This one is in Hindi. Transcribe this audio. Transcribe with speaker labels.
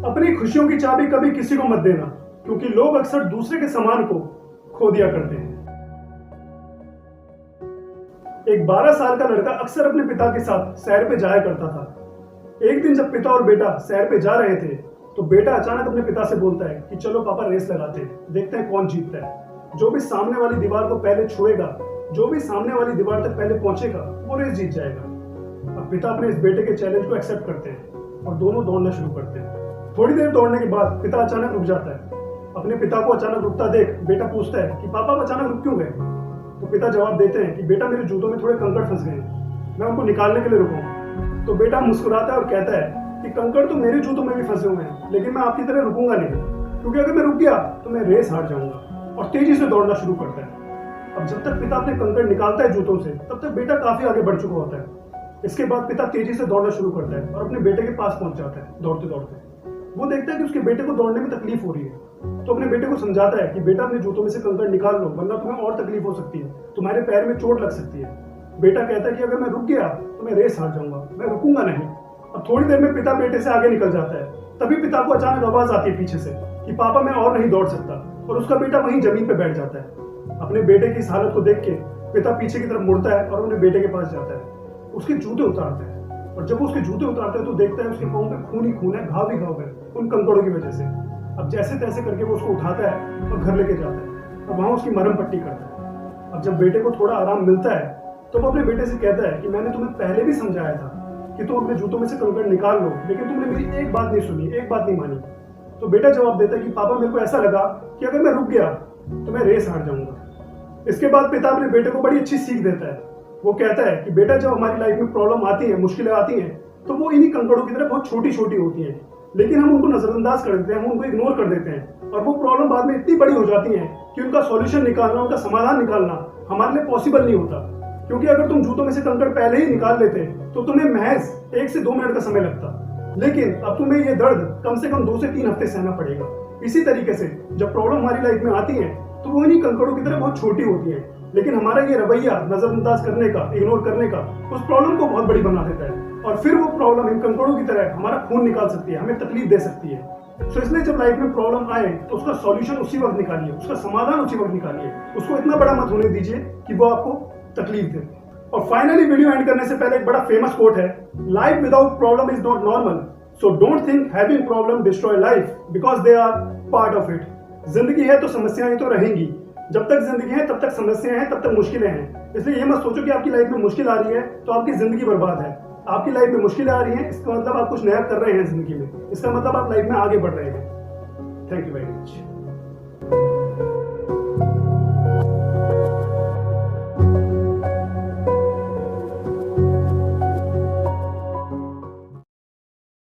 Speaker 1: अपनी खुशियों की चाबी कभी किसी को मत देना, क्योंकि लोग अक्सर दूसरे के सामान को खो दिया करते हैं। एक 12 साल का लड़का अक्सर अपने पिता के साथ सैर पे जाया करता था। एक दिन जब पिता और बेटा सैर पे जा रहे थे, तो बेटा अचानक अपने पिता से बोलता है कि चलो पापा रेस लगाते हैं, देखते हैं कौन जीतता है। जो भी सामने वाली दीवार को पहले छुएगा, जो भी सामने वाली दीवार तक पहले पहुंचेगा, वो रेस जीत जाएगा। अब पिता अपने इस बेटे के चैलेंज को एक्सेप्ट करते हैं और दोनों दौड़ना शुरू करते हैं। थोड़ी देर दौड़ने के बाद पिता अचानक रुक जाता है। अपने पिता को अचानक रुकता देख बेटा पूछता है कि पापा आप अचानक रुक क्यों गए? तो पिता जवाब देते हैं कि बेटा मेरे जूतों में थोड़े कंकड़ फंस गए हैं, मैं उनको निकालने के लिए रुका हूं। तो बेटा मुस्कुराता है और कहता है कि कंकड़ तो मेरे जूतों में भी फंसे हुए हैं, लेकिन मैं आपकी तरह रुकूंगा नहीं, क्योंकि अगर मैं रुक गया तो मैं रेस हार जाऊंगा। और तेजी से दौड़ना शुरू करता है। अब जब तक पिता अपने कंकड़ निकालता है जूतों से, तब तक बेटा काफी आगे बढ़ चुका होता है। इसके बाद पिता तेजी से दौड़ना शुरू करता है और अपने बेटे के पास पहुंच जाता है। दौड़ते दौड़ते वो देखता है कि उसके बेटे को दौड़ने में तकलीफ हो रही है, तो अपने बेटे को समझाता है कि बेटा अपने जूतों में से कंकड़ निकाल लो, वरना तुम्हें और तकलीफ हो सकती है, तुम्हारे पैर में चोट लग सकती है। बेटा कहता है कि अगर मैं रुक गया तो मैं रेस हार जाऊंगा, मैं रुकूंगा नहीं। अब थोड़ी देर में पिता बेटे से आगे निकल जाता है। तभी पिता को अचानक आवाज आती है पीछे से कि पापा मैं और नहीं दौड़ सकता, और उसका बेटा वहीं जमीन पर बैठ जाता है। अपने बेटे की इस हालत को देख के पिता पीछे की तरफ मुड़ता है और अपने बेटे के पास जाता है। उसके जूते उतारता है, और जब वो उसके जूते उतारता है तो देखता है उसके पाँव पे खून ही खून है, घाव ही घाव है उन कंकड़ों की वजह से। अब जैसे तैसे करके वो उसको उठाता है और घर लेके जाता है और वहां उसकी मरहम पट्टी करता है। अब जब बेटे को थोड़ा आराम मिलता है तो वो अपने बेटे से कहता है कि मैंने तुम्हें पहले भी समझाया था कि तुम अपने जूतों में से कंकड़ निकाल लो, लेकिन तुमने मेरी एक बात नहीं सुनी, एक बात नहीं मानी। तो बेटा जवाब देता है कि पापा मेरे को ऐसा लगा कि अगर मैं रुक गया तो मैं रेस हार जाऊंगा। इसके बाद पिता अपने बेटे को बड़ी अच्छी सीख देता है। वो कहता है कि बेटा जब हमारी लाइफ में प्रॉब्लम आती है, मुश्किलें आती हैं, तो वो इन्हीं कंकड़ों की तरह बहुत छोटी छोटी होती हैं, लेकिन हम उनको नजरअंदाज कर देते हैं, हम उनको इग्नोर कर देते हैं, और वो प्रॉब्लम बाद में इतनी बड़ी हो जाती है कि उनका सॉल्यूशन निकालना, उनका समाधान निकालना हमारे लिए पॉसिबल नहीं होता। क्योंकि अगर तुम जूतों में से कंकड़ पहले ही निकाल लेते तो तुम्हें महज 1 से 2 मिनट का समय लगता, लेकिन अब तुम्हें ये दर्द कम से कम 2 से 3 हफ्ते सहना पड़ेगा। इसी तरीके से जब प्रॉब्लम हमारी लाइफ में आती है तो वो इन्हीं कंकड़ों की तरह बहुत छोटी होती है, लेकिन हमारा ये रवैया नजरअंदाज करने का, इग्नोर करने का, उस प्रॉब्लम को बहुत बड़ी बना देता है, और फिर वो प्रॉब्लम इन कंकड़ों की तरह हमारा खून निकाल सकती है, हमें तकलीफ दे सकती है। तो इसलिए जब लाइफ में प्रॉब्लम आए तो उसका सॉल्यूशन उसी वक्त निकालिए, उसका समाधान उसी वक्त निकालिए, उसको इतना बड़ा मत होने दीजिए कि वो आपको तकलीफ दे। और फाइनली वीडियो एंड करने से पहले एक बड़ा फेमस कोट है, life without problem is not normal, so don't think having problem destroy life, because they are part of it. जिंदगी है तो समस्याएं तो रहेंगी, जब तक जिंदगी है तब तक समस्याएं हैं, तब तक मुश्किलें हैं। इसलिए ये मत सोचो कि आपकी लाइफ में मुश्किल आ रही है तो आपकी जिंदगी बर्बाद है। आपकी लाइफ में मुश्किलें आ रही हैं, इसका मतलब आप कुछ नया कर रहे हैं जिंदगी में, इसका मतलब आप लाइफ में आगे बढ़ रहे हैं। Thank you very much.